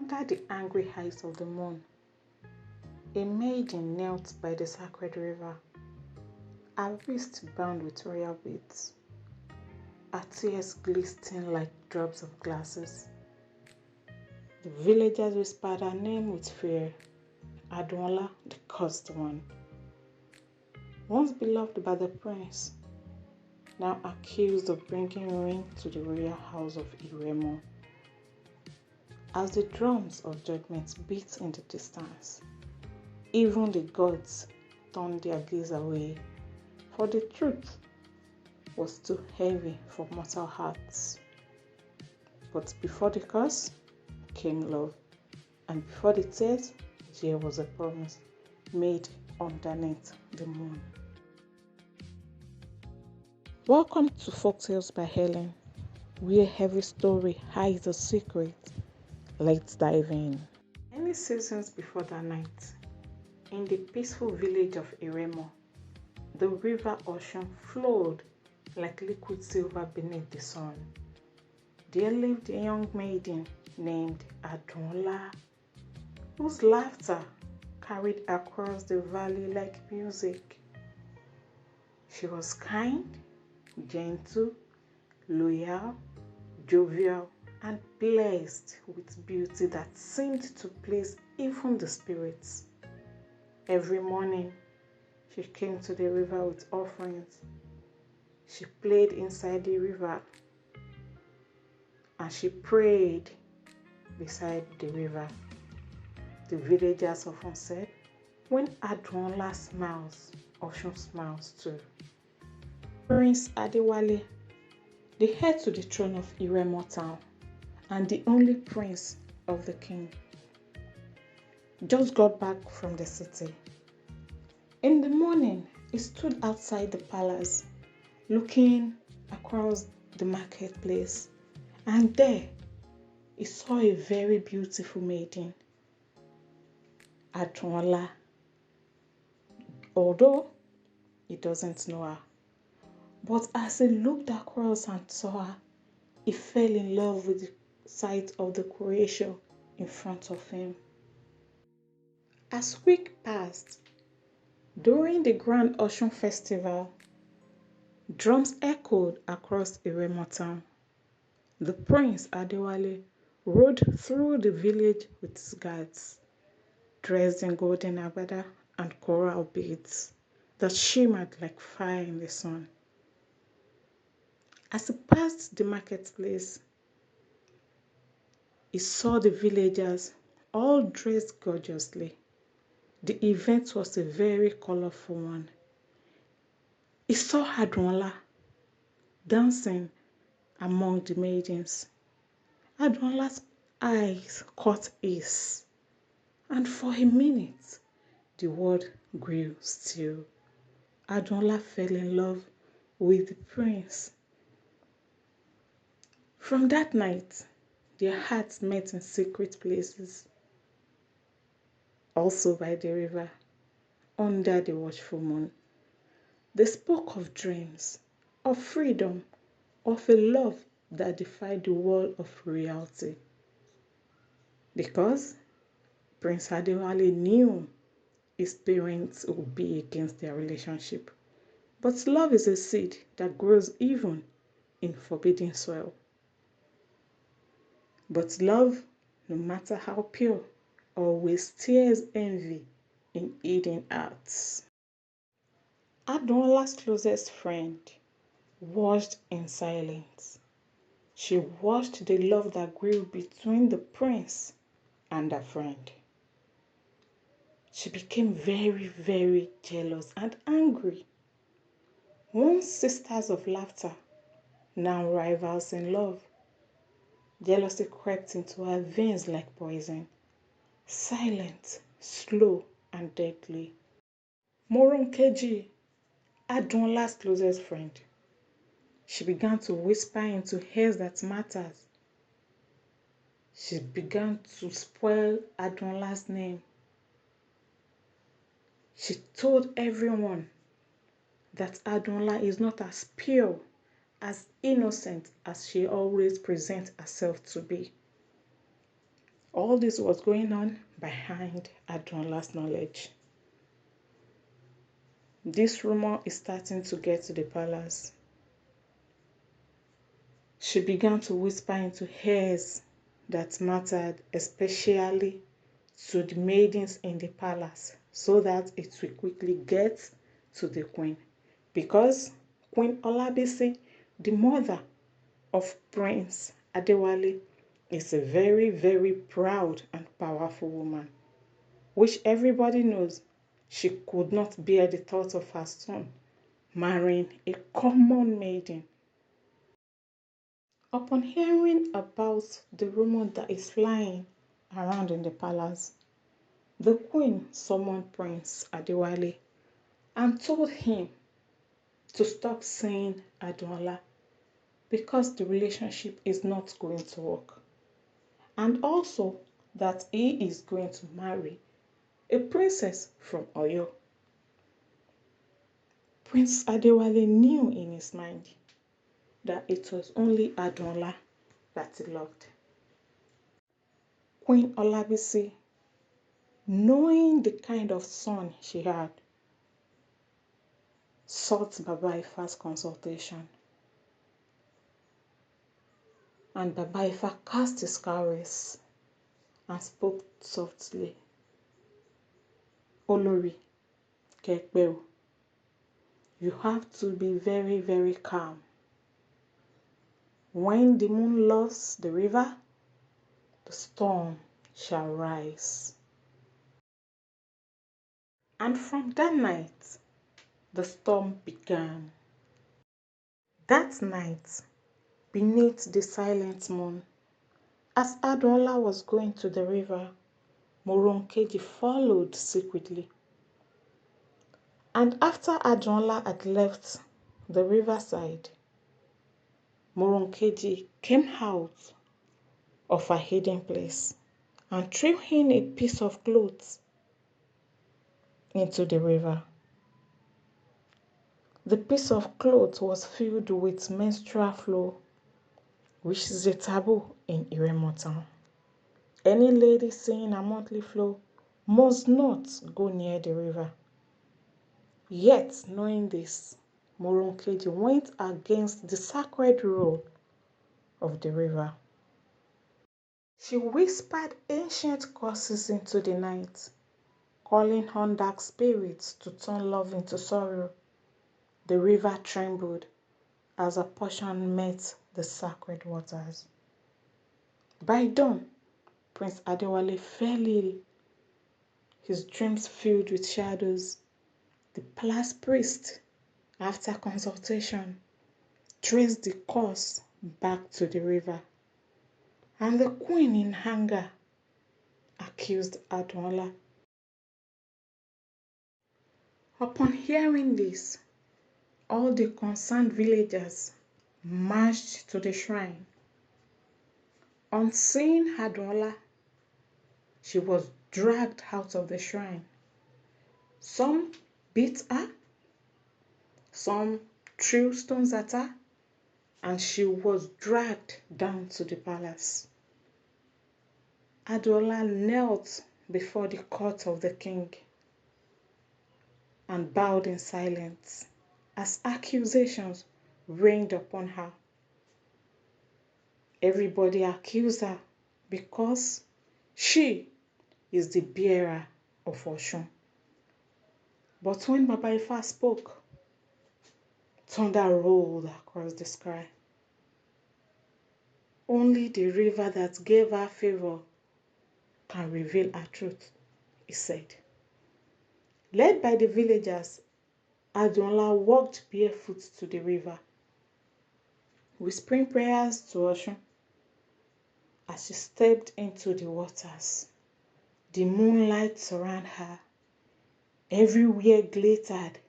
Under the angry eyes of the moon, a maiden knelt by the sacred river, her wrist bound with royal beads, her tears glistening like drops of glasses. The villagers whispered her name with fear, Adonla, the cursed one. Once beloved by the prince, now accused of bringing ruin to the royal house of Iremo. As the drums of judgment beat in the distance, even the gods turned their gaze away, for the truth was too heavy for mortal hearts. But before the curse came love, and before the tears, there was a promise made underneath the moon. Welcome to Folktales by Helen, where every story hides a secret. Let's dive in. Many seasons before that night, in the peaceful village of Iremo, the river ocean flowed like liquid silver beneath the sun. There lived a young maiden named Adonla, whose laughter carried across the valley like music. She was kind, gentle, loyal, jovial, and blessed with beauty that seemed to please even the spirits. Every morning, she came to the river with offerings. She played inside the river, and she prayed beside the river. The villagers often said, when Adonla smiles, ocean smiles too. Prince Adewale, the heir to the throne of Iremo town, and the only prince of the king, just got back from the city. In the morning, he stood outside the palace, looking across the marketplace, and there he saw a very beautiful maiden, Adonla, although he doesn't know her. But as he looked across and saw her, he fell in love with the sight of the creation in front of him. As weeks passed, during the Grand Ocean Festival, drums echoed across Iremo town. The Prince Adewale rode through the village with his guards, dressed in golden agbada and coral beads that shimmered like fire in the sun. As he passed the marketplace, he saw the villagers all dressed gorgeously. The event was a very colorful one. He saw Adonla dancing among the maidens. Adonla's eyes caught his, and for a minute, the world grew still. Adonla fell in love with the prince. From that night, their hearts met in secret places, also by the river, under the watchful moon. They spoke of dreams, of freedom, of a love that defied the wall of reality. Because Prince Adewale knew his parents would be against their relationship. But love is a seed that grows even in forbidden soil. But love, no matter how pure, always stirs envy in hidden hearts. Adonla's closest friend watched in silence. She watched the love that grew between the prince and her friend. She became very, very jealous and angry. Once sisters of laughter, now rivals in love. Jealousy crept into her veins like poison, silent, slow, and deadly. Moronkeji, Adonla's closest friend. She began to whisper into ears that matters. She began to spoil Adonla's name. She told everyone that Adonla is not as pure, as innocent as she always presents herself to be. All this was going on behind Adonla's knowledge. This rumor is starting to get to the palace. She began to whisper into ears that mattered, especially to the maidens in the palace, so that it will quickly get to the queen. Because Queen Olabisi, the mother of Prince Adewale, is a very, very proud and powerful woman, which everybody knows. She could not bear the thought of her son marrying a common maiden. Upon hearing about the rumor that is flying around in the palace, the queen summoned Prince Adewale and told him to stop saying Adola because the relationship is not going to work, and also that he is going to marry a princess from Oyo. Prince Adewale knew in his mind that it was only Adola that he loved. Queen Olabisi, knowing the kind of son she had, sought Baba Ifa's consultation. And Baba Ifa cast his cowries and spoke softly. Olori Kekbeo, you have to be very, very calm. When the moon loves the river, the storm shall rise. And from that night, the storm began. That night, beneath the silent moon, as Adola was going to the river, Moronkeji followed secretly. And after Adola had left the riverside, Moronkeji came out of a hidden place and threw in a piece of cloth into the river. The piece of cloth was filled with menstrual flow, which is a taboo in Iremo town. Any lady seeing a monthly flow must not go near the river. Yet, knowing this, Moronkeji went against the sacred rule of the river. She whispered ancient curses into the night, calling on dark spirits to turn love into sorrow. The river trembled as a portion met the sacred waters. By dawn, Prince Adewale fell ill, his dreams filled with shadows. The palace priest, after consultation, traced the cause back to the river, and the queen in anger accused Adola. Upon hearing this, all the concerned villagers marched to the shrine. On seeing Adola, she was dragged out of the shrine. Some beat her, some threw stones at her, and she was dragged down to the palace. Adola knelt before the court of the king and bowed in silence as accusations rained upon her. Everybody accused her because she is the bearer of Oshun. But when Baba Ifa spoke, thunder rolled across the sky. Only the river that gave her favor can reveal her truth, he said. Led by the villagers, Adola walked barefoot to the river, whispering prayers to Oshun. As she stepped into the waters, the moonlight surrounded her. Everywhere glittered.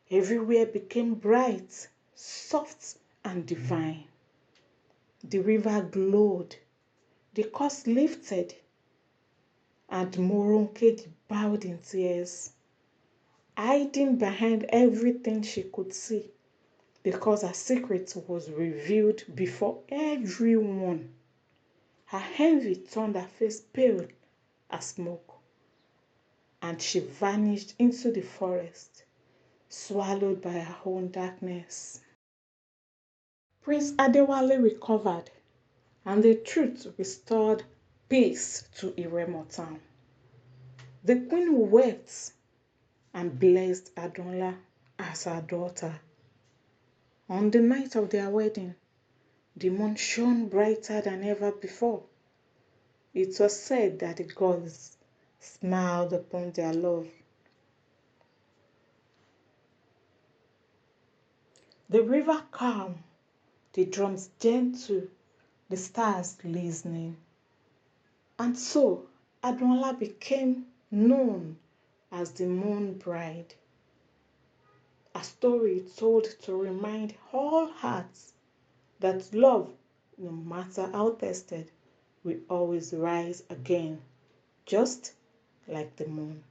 Everywhere became bright, soft, and divine. The river glowed, the curse lifted, and Moronkeji bowed in tears, hiding behind everything she could see, because her secret was revealed before everyone. Her envy turned her face pale as smoke, and she vanished into the forest, swallowed by her own darkness. Prince Adewale recovered, and the truth restored peace to Iremo town. The queen wept and blessed Adonla as her daughter. On the night of their wedding, the moon shone brighter than ever before. It was said that the gods smiled upon their love. The river calm, the drums gentle, the stars listening. And so Adonla became known as the Moon Bride, a story told to remind all hearts that love, no matter how tested, will always rise again, just like the moon.